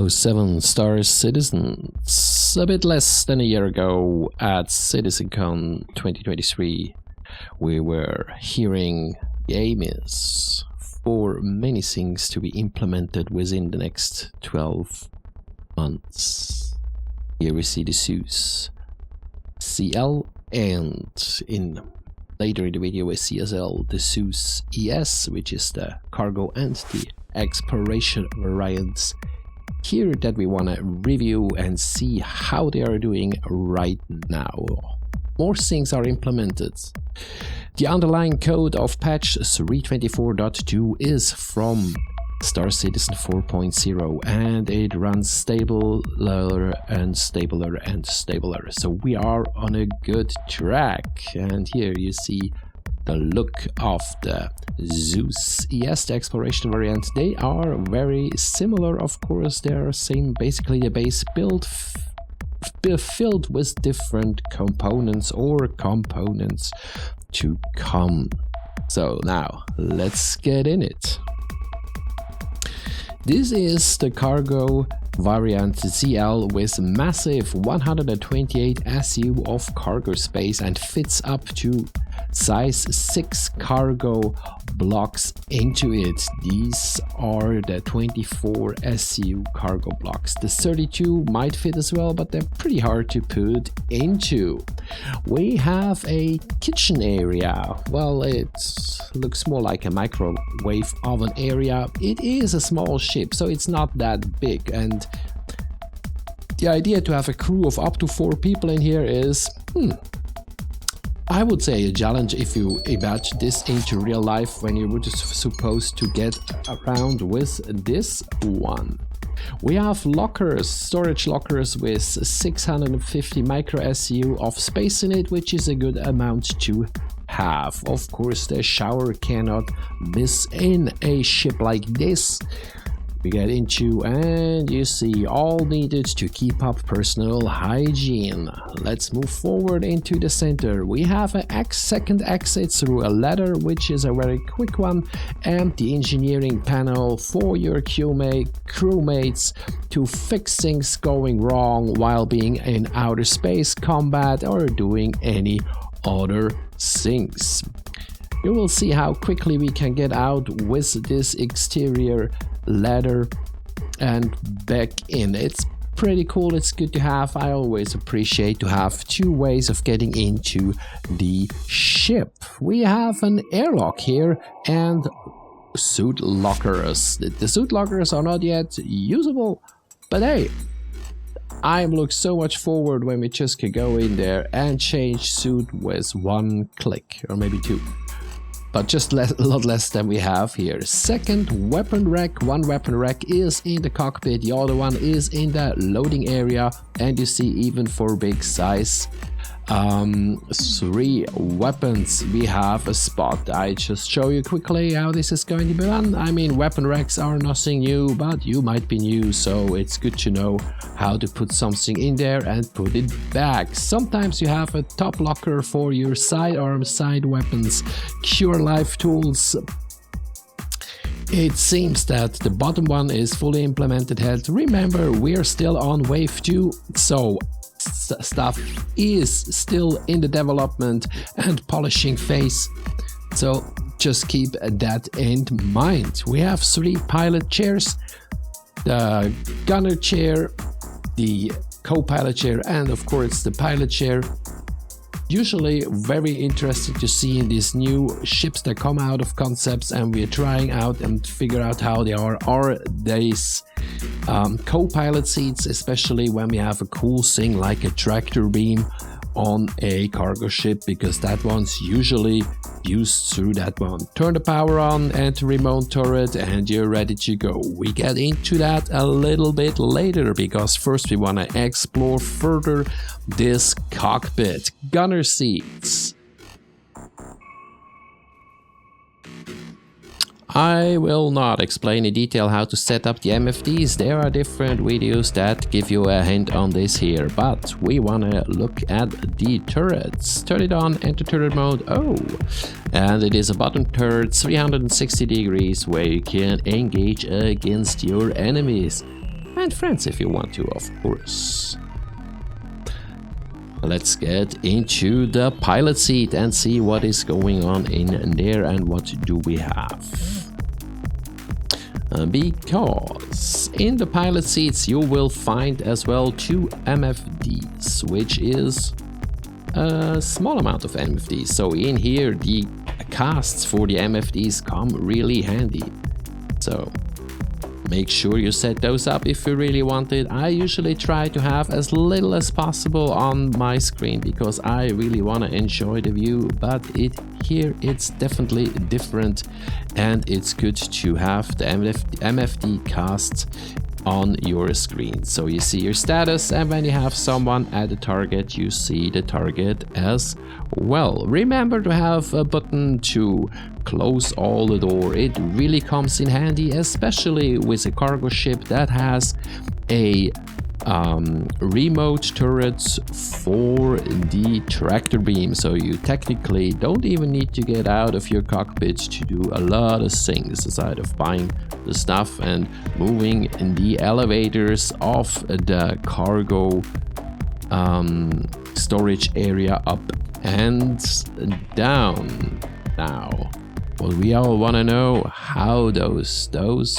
07 Star Citizens. A bit less than a year ago at CitizenCon 2023, we were hearing the aim is for many things to be implemented within the next 12 months. Here we see the Zeus CL, and later in the video we see as well the Zeus ES, which is the cargo and the exploration variants here that we want to review and see how they are doing right now. More things are implemented. The underlying code of patch 324.2 is from StarCitizen 4.0 and it runs stabler and stabler and stabler. So we are on a good track, and here you see the look of the Zeus ES, the exploration variant. They are very similar, of course. They are basically the base build filled with different components or components to come. So now let's get in it. This is the cargo variant ZL with massive 128 SU of cargo space and fits up to size 6 cargo blocks into it. These are the 24 SU cargo blocks. The 32 might fit as well, but they're pretty hard to put into. We have a kitchen area. Well, it looks more like a microwave oven area. It is a small ship, so it's not that big, and the idea to have a crew of up to 4 people in here is I would say a challenge if you imagine this into real life when you were just supposed to get around with this one. We have lockers, storage lockers with 650 micro SU of space in it, which is a good amount to have. Of course, the shower cannot miss in a ship like this. We get into, and you see all needed to keep up personal hygiene. Let's move forward into the center. We have a second exit through a ladder, which is a very quick one, and the engineering panel for your crewmates to fix things going wrong while being in outer space combat or doing any other things. You will see how quickly we can get out with this exterior ladder and back in. It's pretty cool, it's good to have. I always appreciate to have 2 ways of getting into the ship. We have an airlock here and suit lockers. The suit lockers are not yet usable, but hey, I look so much forward when we just can go in there and change suit with 1 click, or maybe 2. But just a lot less than we have here. Second weapon rack. 1 weapon rack is in the cockpit, the other one is in the loading area, and you see even for big size 3 weapons we have a spot. I just show you quickly how this is going to be done. I mean, weapon racks are nothing new, but you might be new, so it's good to know how to put something in there and put it back. Sometimes you have a top locker for your sidearm, side weapons, cure life tools. It seems that the bottom one is fully implemented. Remember, we're still on wave 2, so stuff is still in the development and polishing phase, so just keep that in mind. We have 3 pilot chairs, the gunner chair, the co-pilot chair, and of course the pilot chair. Usually very interesting to see in these new ships that come out of concepts, and we're trying out and figure out how they are these co-pilot seats, especially when we have a cool thing like a tractor beam on a cargo ship, because that one's usually used through that one. Turn the power on and the remote turret and you're ready to go. We get into that a little bit later, because first we want to explore further this cockpit. Gunner seats. I will not explain in detail how to set up the MFDs. There are different videos that give you a hint on this here, but we want to look at the turrets. Turn it on, enter turret mode. Oh, and it is a bottom turret, 360 degrees, where you can engage against your enemies. And friends if you want to, of course. Let's get into the pilot seat and see what is going on in there and what do we have. Because in the pilot seats you will find as well 2 MFDs, which is a small amount of MFDs. So in here the casts for the MFDs come really handy. So make sure you set those up if you really want it. I usually try to have as little as possible on my screen because I really want to enjoy the view, but here it's definitely different and it's good to have the MFD cast on your screen. So you see your status, and when you have someone at the target, you see the target as well. Remember to have a button to close all the door. It really comes in handy, especially with a cargo ship that has a remote turret for the tractor beam. So you technically don't even need to get out of your cockpit to do a lot of things aside of buying the stuff and moving in the elevators of the cargo storage area up and down. Now, well, we all want to know how those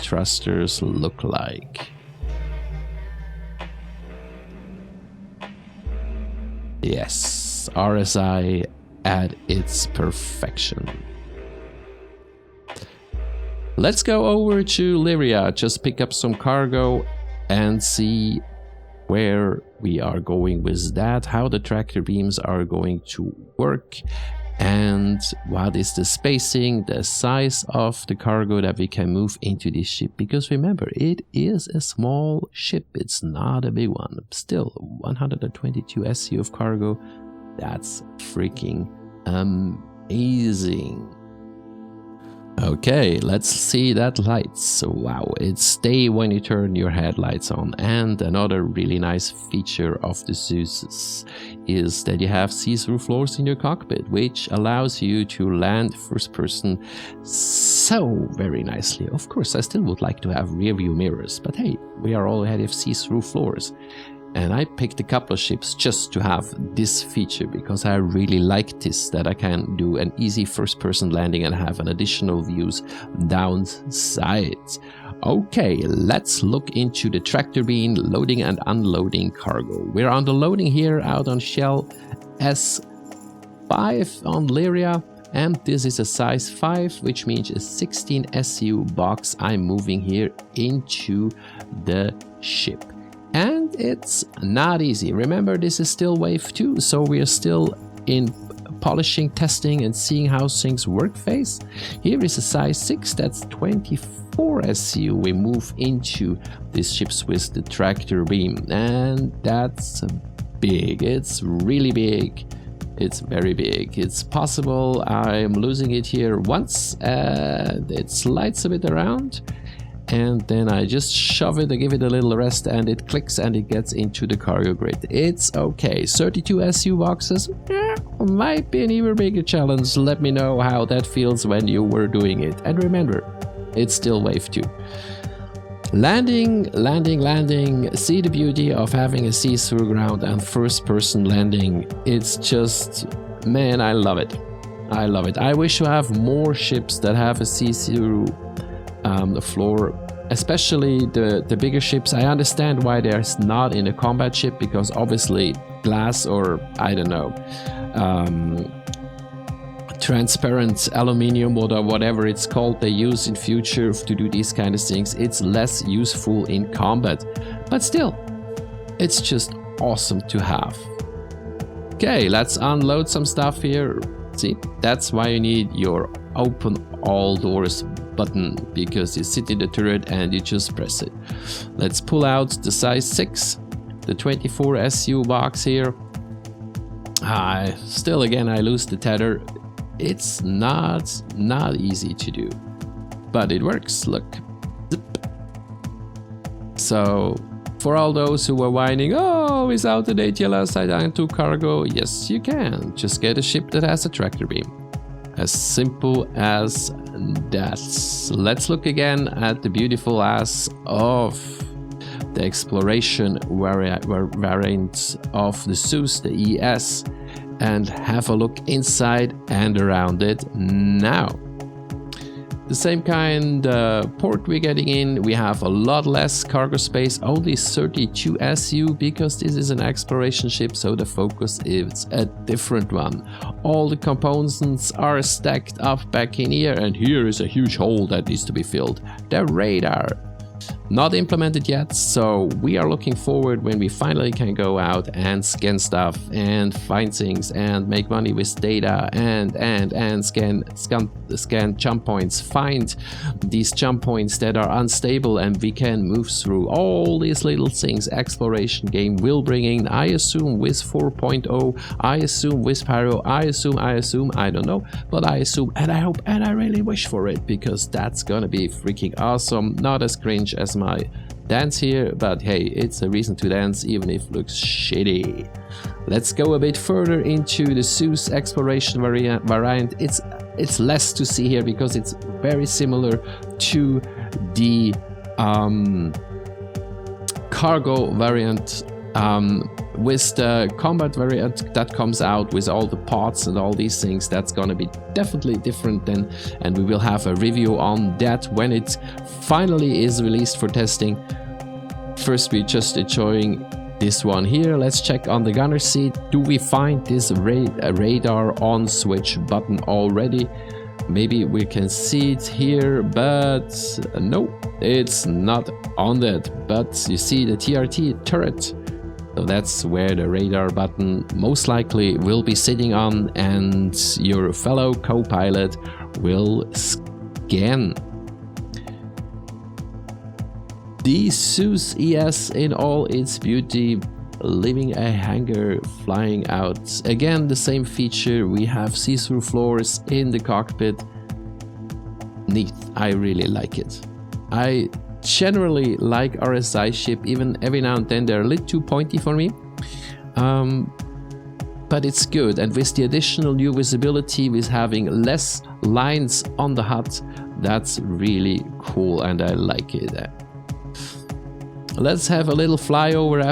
thrusters look like. Yes, RSI at its perfection. Let's go over to Lyria, just pick up some cargo and see where we are going with that, how the tractor beams are going to work, and what is the spacing, the size of the cargo that we can move into this ship. Because remember, it is a small ship, it's not a big one. Still, 122 SU of cargo, that's freaking amazing. Okay, let's see that lights. Wow, it's day when you turn your headlights on. And another really nice feature of the Zeus is that you have see-through floors in your cockpit, which allows you to land first person so very nicely. Of course, I still would like to have rear view mirrors, but hey, we are already have see-through floors. And I picked a couple of ships just to have this feature because I really like this, that I can do an easy first-person landing and have an additional views downside. Okay, let's look into the tractor beam loading and unloading cargo. We're on the loading here out on Shell S5 on Lyria, and this is a size 5, which means a 16 SU box I'm moving here into the ship. And it's not easy. Remember, this is still wave 2, so we are still in polishing, testing, and seeing how things work phase. Here is a size 6, that's 24 SU. We move into these ships with the tractor beam, and that's big. It's really big. It's very big. It's possible I'm losing it here once, and it slides a bit around. And then I just shove it, I give it a little rest, and it clicks and it gets into the cargo grid. It's okay. 32 SU boxes might be an even bigger challenge. Let me know how that feels when you were doing it. And remember, it's still wave 2. Landing. See the beauty of having a see-through ground and first-person landing. It's just, man, I love it. I love it. I wish to have more ships that have a see-through the floor, especially the bigger ships. I understand why they're not in a combat ship, because obviously glass or I don't know, transparent aluminium or whatever it's called they use in future to do these kind of things, it's less useful in combat, but still it's just awesome to have. Okay, let's unload some stuff here. See, that's why you need your open all doors button, because you sit in the turret and you just press it. Let's pull out the size 6, the 24 SU box here. Still again, I lose the tether. It's not easy to do, but it works. Look. Zip. So for all those who were whining, oh, without an ATLS I took cargo, yes you can. Just get a ship that has a tractor beam. As simple as that. Let's look again at the beautiful ass of the exploration variant of the Zeus, the ES, and have a look inside and around it now. The same kind port we're getting in, we have a lot less cargo space, only 32 SU, because this is an exploration ship, so the focus is a different one. All the components are stacked up back in here, and here is a huge hole that needs to be filled. The radar. Not implemented yet, so we are looking forward when we finally can go out and scan stuff and find things and make money with data and scan jump points, find these jump points that are unstable, and we can move through all these little things exploration game will bring in. I assume with 4.0, I assume with Pyro, I assume, I don't know, but I assume, and I hope, and I really wish for it, because that's gonna be freaking awesome. Not as cringe as my dance here, but hey, it's a reason to dance even if it looks shitty. Let's go a bit further into the Zeus exploration variant. It's less to see here because it's very similar to the cargo variant, with the combat variant that comes out with all the pods and all these things. That's gonna be definitely different then, and we will have a review on that when it finally is released for testing. First, we're just enjoying this one here. Let's check on the gunner seat. Do we find this radar on switch button already? Maybe we can see it here, but no, it's not on that. But you see the TRT turret. So that's where the radar button most likely will be sitting on, and your fellow co-pilot will scan. The Zeus ES in all its beauty, leaving a hangar, flying out. Again, the same feature, we have see-through floors in the cockpit. Neat, I really like it. I generally like RSI ship, even every now and then they're a little too pointy for me, but it's good. And with the additional new visibility, with having less lines on the HUD, that's really cool and I like it. Let's have a little flyover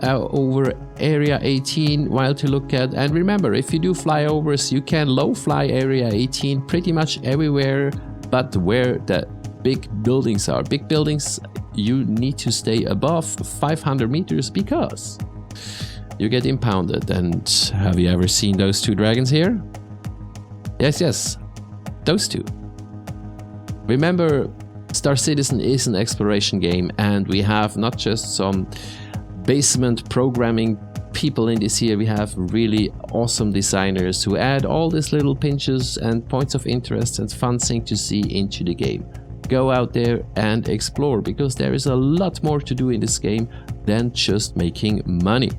over area 18 while to look at. And remember, if you do flyovers, you can low fly area 18 pretty much everywhere, but where the big buildings are. Big buildings, you need to stay above 500 meters because you get impounded. And have you ever seen those two dragons here? Yes, those two. Remember, StarCitizen is an exploration game, and we have not just some basement programming people in this here, we have really awesome designers who add all these little pinches and points of interest and fun thing to see into the game. Go out there and explore, because there is a lot more to do in this game than just making money.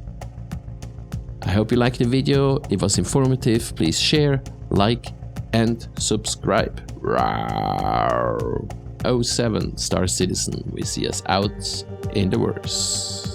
I hope you liked the video. It was informative. Please share, like, and subscribe. Rawr. 07 StarCitizen, we see us out in the works.